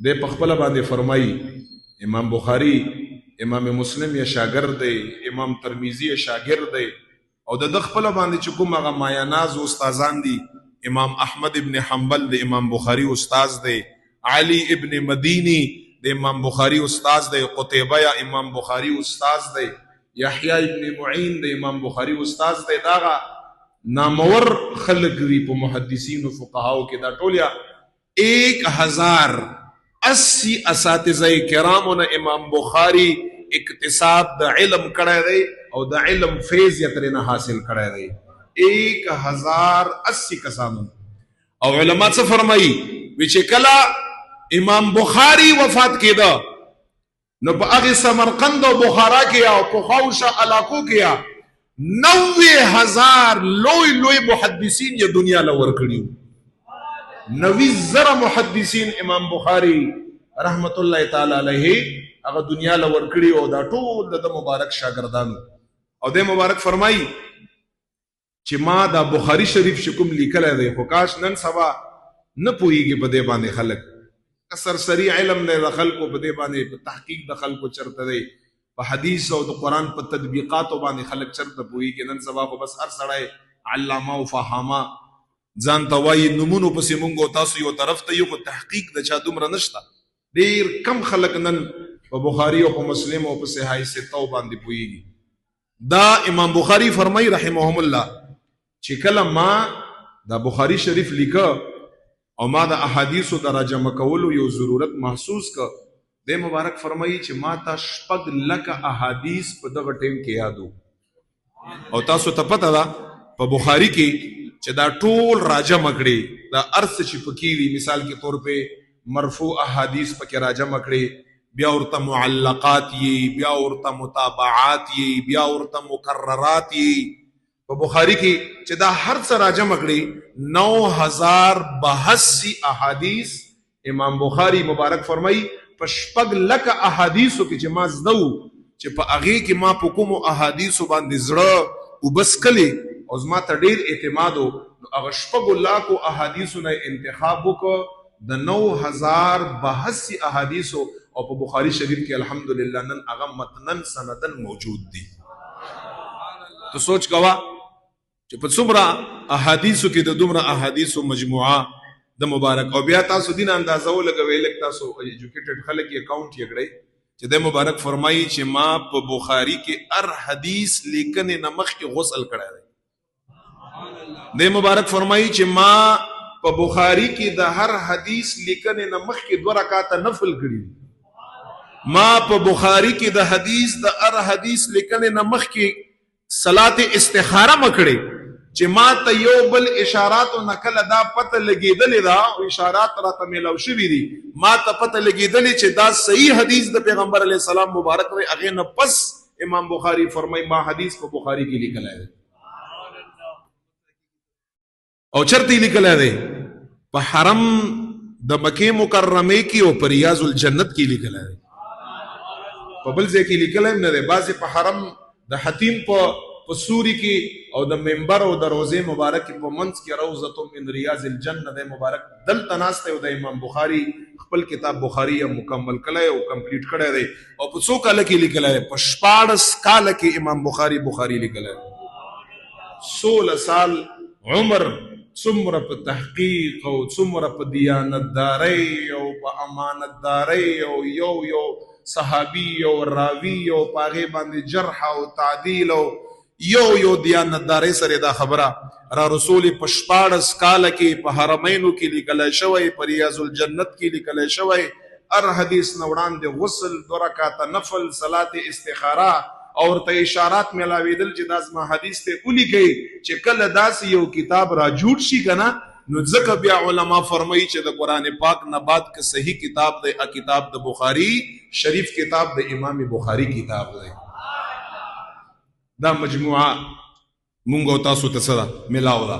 د په خپل باندې فرمایي امام بخاری امام مسلم یا شاګرد دی، امام ترمذی یا شاګرد دی، او د خپل باندې چې کوم هغه مایاناز استادان دي، امام احمد ابن حنبل د امام بخاری استاد دی، علی ابن مدینی د امام بخاری استاد دی، قتیبه یا امام بخاری استاد دی، یحیی ابن معین د امام بخاری استاد دی. داغه نامور خلق وی په محدثین او فقهاو کې دا ټول یا 1080 اساتذه کرامو نه امام بخاری اکتساب د علم کړی دی او د علم فیض یې ترې حاصل کړی دی. 1080 کسانو. او علما څه فرمایي وی چې کله امام بخاری وفات کېده نو په هغه سمرقند او بخارا کې او په خوشه علاقو کې 90,000 لوی محدثین یې دنیا لور کړیو. 90,000 محدثین امام بخاری رحمت الله تعالی علیه هغه دنیا لور کړیو او دا ټول د مبارک شاګردانو. او د مبارک فرمایي چې ما دا بخاری شریف شکم لیکلی دی خو کاش نن سبا نه پوهیږي په دې باندې خلک سرسری علم دی د خلکو په دې باندې په تحقیق د خلکو چرته دی په حدیث او د قرآن په تطبیقاتو باندې خلک چرته پوهیږي. نن سبا خو بس هر سړی علامه او فهامه ځان ته وایي نومونو پسې مونږ او تاسو یو طرف ته یو خو تحقیق د چا دومره نشته. ډېر کم خلک نن په بخاري او په مسلم او په صحیح ستو باندې پوهیږي. دا امام بخاری فرمایي رحمهم الله چې کله ما دا بخاری شریف لیکه او ما د احادیثو د راجمع کولو یو ضرورت محسوس که د مبارک فرمایي چې ما ته 6 لکه احادیث په دغه ټیم کې یادو. او تاسو ته پته ده په بخاری کې چې دا ټول راجمع کړي دا ارث چې پکې وي مثال کې طور په مرفوع احادیث پکې راجمع کړي، بیا ورته معلقات یې، بیا ورته متابعات یې، بیا ورته مکررات یې. په بخاری کې چې دا هر څه راجمع کړي 9,082 احادیث امام بخاری مبارک فرمایي په 6 لکه احادیثو کې چې ما زده چې په هغې کې ما په کومو احادیثو باندې زړه وبس کلی او زما ته ډېر اعتماد و نو هغه 6 لکو احادیثو نه انتخاب وکړه د 9,082 احادیثو او په بخاری شریف کې الحمدلله نن هغه متنن سندن موجود دي. تو سوچ کوا چې په څومره احادیثو کې د دومره احادیثو مجموعه د مبارک او بیا تاسو دین اندازه ولګوي لکه تاسو ایجوکیټډ خلک یې اکاونټ یې کړئ چې د مبارک فرمایي چې ما په بخاری کې هر حدیث لیکنې نه مخکې غسل کړی دی. د مبارک فرمایي چې ما په بخاری کې د هر حدیث لیکنې نه مخکې 2 رکعاته نفل کړي. ما په بخاری کې د حدیث د هر حدیث لیکنې نه مخکې صلات استخاره مکړي چې ما ته یو بل اشارات او نکله دا پته لګیدلې دا او اشارات راته ملو شوي دي. ما ته پته لګیدلې چې دا صحیح حدیث د پیغمبر علیه السلام مبارک دی. هغې نه پس امام بخاری فرمایي ما حدیث په بخاری کې لیکلی دی. او چرته یې لیکلی دی؟ په حرم د مکې مکرمې کې او په ریاض الجنت کې لیکلی دی. په بل ځای کې لیکلی هم نه دی. بعضې په حرم د حتیم په سوري کې او د منبر او د روزې مبارک په منځ کې روضة من ریاض الجنه د مبارک دلته ناست دی او د امام بخاری خپل کتاب بخاری مکمل کړی او کمپلیټ کړی دی او په 100 کال کې لیکلی دی. په 14 کال کې امام بخاری لیکلی دی. 16 سال عمر، څومره په تحقیق او څومره په دیانتدارۍ او په امانتدارۍ او یو صحابي او راوي او په هغې باندې جرح او تعدیل او یو دیانتدارۍ سره دا خبره را رسول په 14 کال کې په حرمینو کې لیکلی شوی، په ریاض الجنت کې لیکلی شوی. هر حدیث نه وړاندې غسل، 2 رکعاته نفل، صلات استخاره او ورته اشارات ملاویدل چې دا زما حدیث ته ولیکئ چې کله داسې یو کتاب را جوړ شي که نه نو ځکه بیا علما فرمایي چې د قرآن پاک نه بعد که صحیح کتاب دی کتاب د بخاری شریف کتاب د امام بخاری کتاب دی. دا مجموعه مونږ او تاسو ته څه ده ملاو ده.